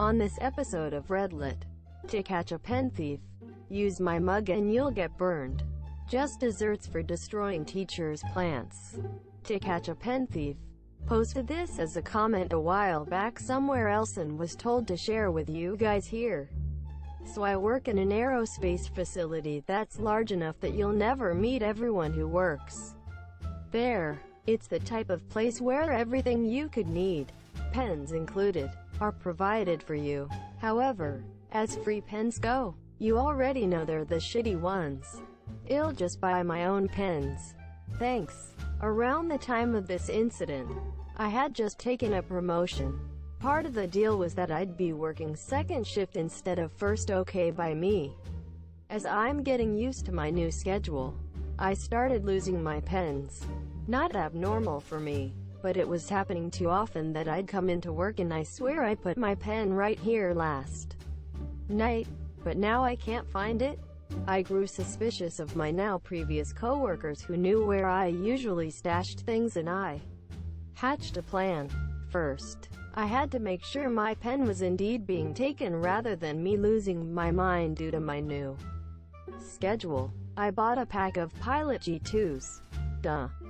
On this episode of Redlit, to catch a pen thief, use my mug and you'll get burned. Just desserts for destroying teachers' plants. To catch a pen thief. Posted this as a comment a while back somewhere else and was told to share with you guys here. So I work in an aerospace facility that's large enough that you'll never meet everyone who works there. It's the type of place where everything you could need, pens included, are provided for you. However, as free pens go, you already know they're the shitty ones. I'll just buy my own pens. Thanks. Around the time of this incident, I had just taken a promotion. Part of the deal was that I'd be working second shift instead of first. Okay by me. As I'm getting used to my new schedule, I started losing my pens. Not abnormal for me, but it was happening too often that I'd come into work and I swear I put my pen right here last night, but now I can't find it. I grew suspicious of my now previous coworkers who knew where I usually stashed things, and I hatched a plan. First, I had to make sure my pen was indeed being taken rather than me losing my mind due to my new schedule. I bought a pack of Pilot G2s,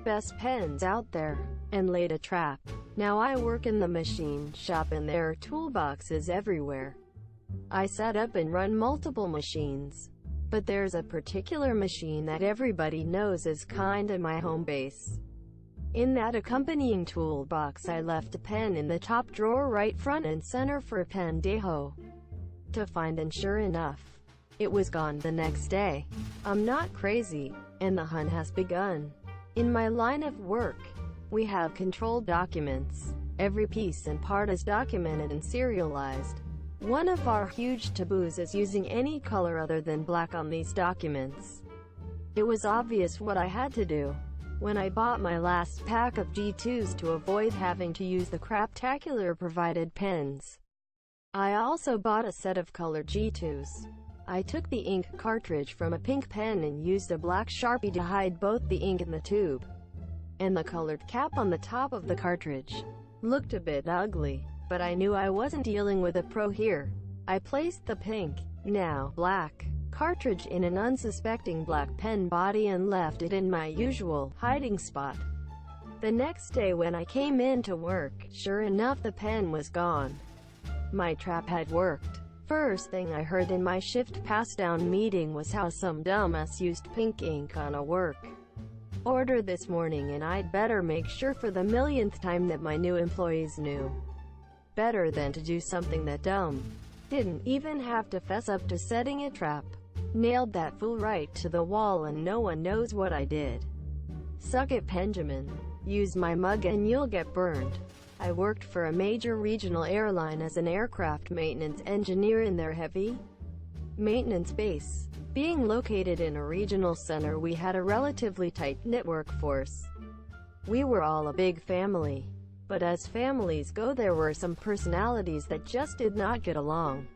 best pens out there, and laid a trap. Now I work in the machine shop and there are toolboxes everywhere. I set up and run multiple machines, but there's a particular machine that everybody knows is kinda my home base. In that accompanying toolbox I left a pen in the top drawer right front and center for pendejo to find, and sure enough, it was gone the next day. I'm not crazy, and the hunt has begun. In my line of work, we have controlled documents. Every piece and part is documented and serialized. One of our huge taboos is using any color other than black on these documents. It was obvious what I had to do when I bought my last pack of G2s to avoid having to use the craptacular provided pens. I also bought a set of colored G2s. I took the ink cartridge from a pink pen and used a black Sharpie to hide both the ink in the tube and the colored cap on the top of the cartridge. Looked a bit ugly, but I knew I wasn't dealing with a pro here. I placed the pink, now black, cartridge in an unsuspecting black pen body and left it in my usual hiding spot. The next day when I came in to work, sure enough the pen was gone. My trap had worked. First thing I heard in my shift pass-down meeting was how some dumbass used pink ink on a work order this morning, and I'd better make sure for the millionth time that my new employees knew better than to do something that dumb. Didn't even have to fess up to setting a trap. Nailed that fool right to the wall and no one knows what I did. Suck it, Benjamin. Use my mug and you'll get burned. I worked for a major regional airline as an aircraft maintenance engineer in their heavy maintenance base. Being located in a regional center, we had a relatively tight-knit workforce. We were all a big family. But as families go, there were some personalities that just did not get along.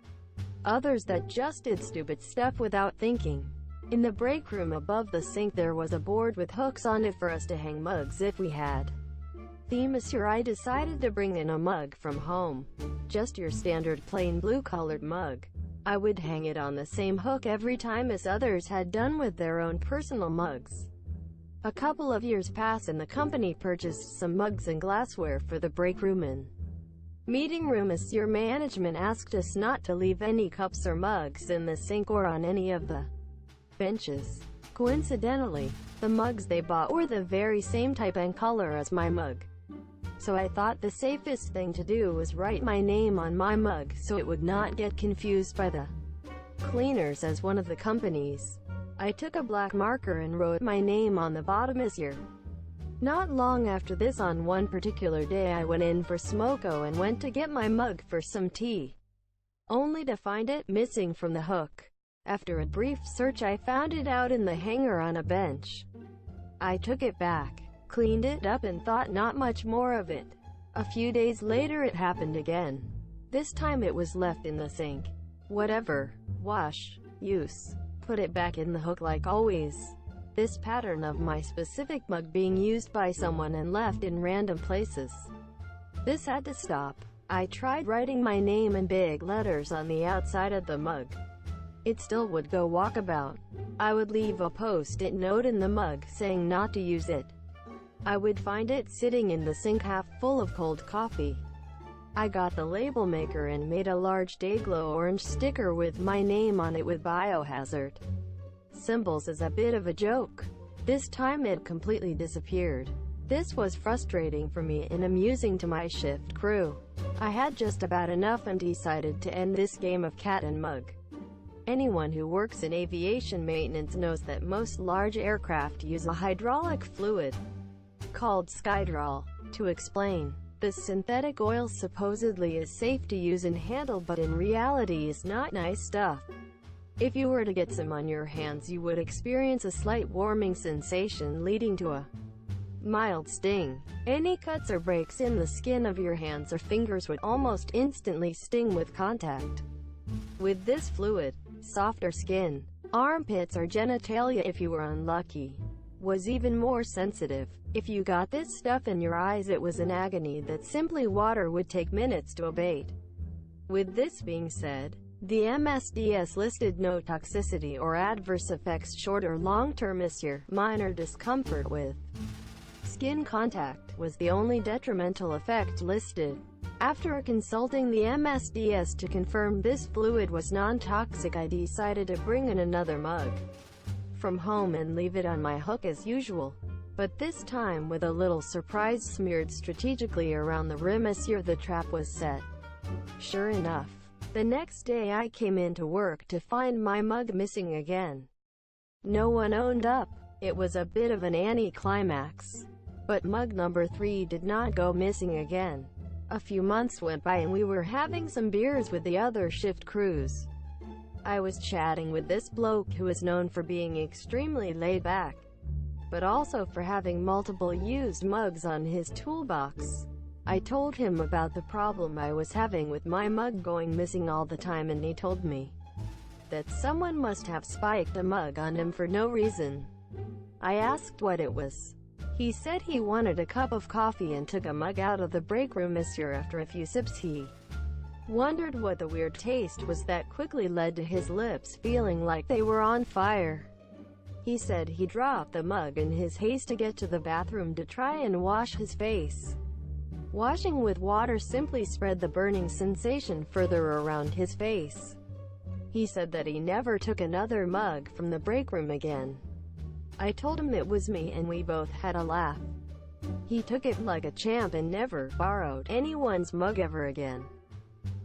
Others that just did stupid stuff without thinking. In the break room above the sink there was a board with hooks on it for us to hang mugs if we had. This year I decided to bring in a mug from home. Just your standard plain blue colored mug. I would hang it on the same hook every time as others had done with their own personal mugs. A couple of years passed and the company purchased some mugs and glassware for the break room and meeting room, as your management asked us not to leave any cups or mugs in the sink or on any of the benches. Coincidentally, the mugs they bought were the very same type and color as my mug. So I thought the safest thing to do was write my name on my mug so it would not get confused by the cleaners as one of the companies. I took a black marker and wrote my name on the bottom as year. Not long after this, on one particular day, I went in for smoko and went to get my mug for some tea, only to find it missing from the hook. After a brief search I found it out in the hanger on a bench. I took it back, cleaned it up and thought not much more of it. A few days later it happened again. This time it was left in the sink. Whatever. Wash. Use. Put it back in the hook like always. This pattern of my specific mug being used by someone and left in random places. This had to stop. I tried writing my name in big letters on the outside of the mug. It still would go walkabout. I would leave a post-it note in the mug saying not to use it. I would find it sitting in the sink half full of cold coffee. I got the label maker and made a large Dayglow orange sticker with my name on it with biohazard symbols as a bit of a joke. This time it completely disappeared. This was frustrating for me and amusing to my shift crew. I had just about enough and decided to end this game of cat and mug. Anyone who works in aviation maintenance knows that most large aircraft use a hydraulic fluid called Skydrol. To explain, this synthetic oil supposedly is safe to use and handle, but in reality is not nice stuff. If you were to get some on your hands, you would experience a slight warming sensation leading to a mild sting. Any cuts or breaks in the skin of your hands or fingers would almost instantly sting with contact with this fluid. Softer skin, armpits or genitalia, if you were unlucky, was even more sensitive. If you got this stuff in your eyes, it was an agony that simply water would take minutes to abate. With this being said, the MSDS listed no toxicity or adverse effects short or long-term issue. Minor discomfort with skin contact was the only detrimental effect listed. After consulting the MSDS to confirm this fluid was non-toxic, I decided to bring in another mug from home and leave it on my hook as usual, but this time with a little surprise smeared strategically around the rim. The trap was set. Sure enough, the next day I came into work to find my mug missing again. No one owned up. It was a bit of an anticlimax, but mug number 3 did not go missing again. A few months went by and we were having some beers with the other shift crews. I was chatting with this bloke who is known for being extremely laid back, but also for having multiple used mugs on his toolbox. I told him about the problem I was having with my mug going missing all the time, and he told me that someone must have spiked a mug on him for no reason. I asked what it was. He said he wanted a cup of coffee and took a mug out of the break room. After a few sips, he wondered what the weird taste was that quickly led to his lips feeling like they were on fire. He said he dropped the mug in his haste to get to the bathroom to try and wash his face. Washing with water simply spread the burning sensation further around his face. He said that he never took another mug from the break room again. I told him it was me and we both had a laugh. He took it like a champ and never borrowed anyone's mug ever again.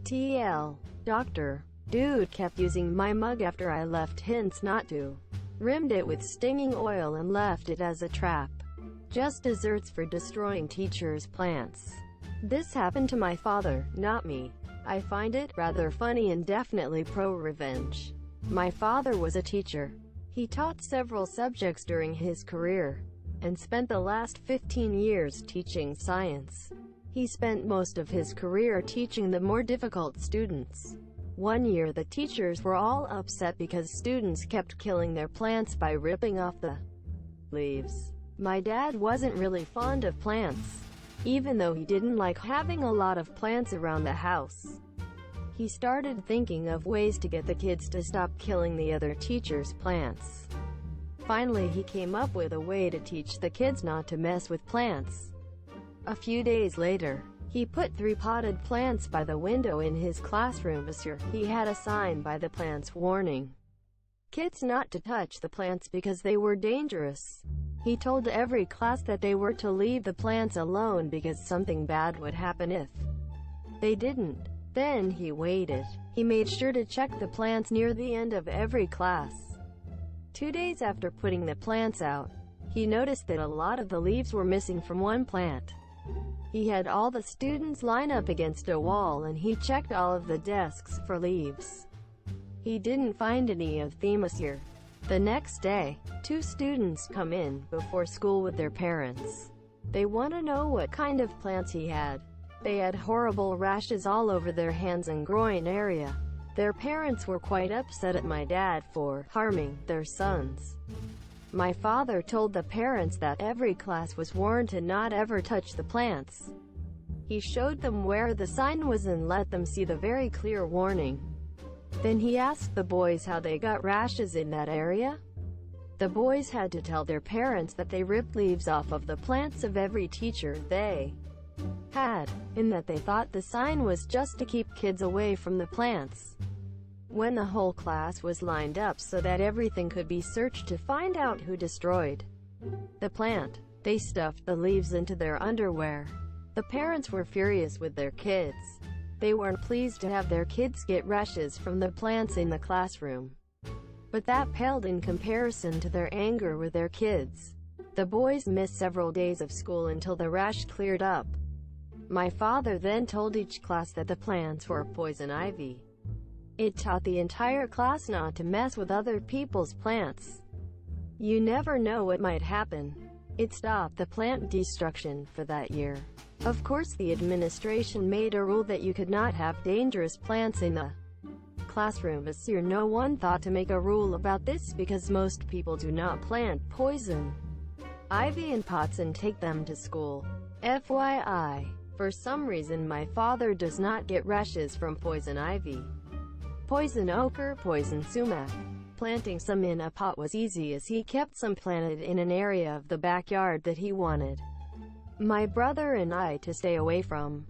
TL. Doctor. Dude kept using my mug after I left hints not to. Rimmed it with stinging oil and left it as a trap. Just desserts for destroying teachers' plants. This happened to my father, not me. I find it rather funny and definitely pro-revenge. My father was a teacher. He taught several subjects during his career, and spent the last 15 years teaching science. He spent most of his career teaching the more difficult students. One year the teachers were all upset because students kept killing their plants by ripping off the leaves. My dad wasn't really fond of plants, even though he didn't like having a lot of plants around the house. He started thinking of ways to get the kids to stop killing the other teachers' plants. Finally, he came up with a way to teach the kids not to mess with plants. A few days later, he put 3 potted plants by the window in his classroom. He had a sign by the plants warning kids not to touch the plants because they were dangerous. He told every class that they were to leave the plants alone because something bad would happen if they didn't. Then he waited. He made sure to check the plants near the end of every class. 2 days after putting the plants out, he noticed that a lot of the leaves were missing from one plant. He had all the students line up against a wall and he checked all of the desks for leaves. He didn't find any of them. The next day, 2 students come in before school with their parents. They want to know what kind of plants he had. They had horrible rashes all over their hands and groin area. Their parents were quite upset at my dad for harming their sons. My father told the parents that every class was warned to not ever touch the plants. He showed them where the sign was and let them see the very clear warning. Then he asked the boys how they got rashes in that area. The boys had to tell their parents that they ripped leaves off of the plants of every teacher they had, and that they thought the sign was just to keep kids away from the plants. When the whole class was lined up so that everything could be searched to find out who destroyed the plant, they stuffed the leaves into their underwear. The parents were furious with their kids. They weren't pleased to have their kids get rashes from the plants in the classroom. But that paled in comparison to their anger with their kids. The boys missed several days of school until the rash cleared up. My father then told each class that the plants were poison ivy. It taught the entire class not to mess with other people's plants. You never know what might happen. It stopped the plant destruction for that year. Of course, the administration made a rule that you could not have dangerous plants in the classroom. This year no one thought to make a rule about this because most people do not plant poison ivy in pots and take them to school. FYI, for some reason my father does not get rashes from poison ivy, poison oak or poison sumac. Planting some in a pot was easy as he kept some planted in an area of the backyard that he wanted my brother and I to stay away from.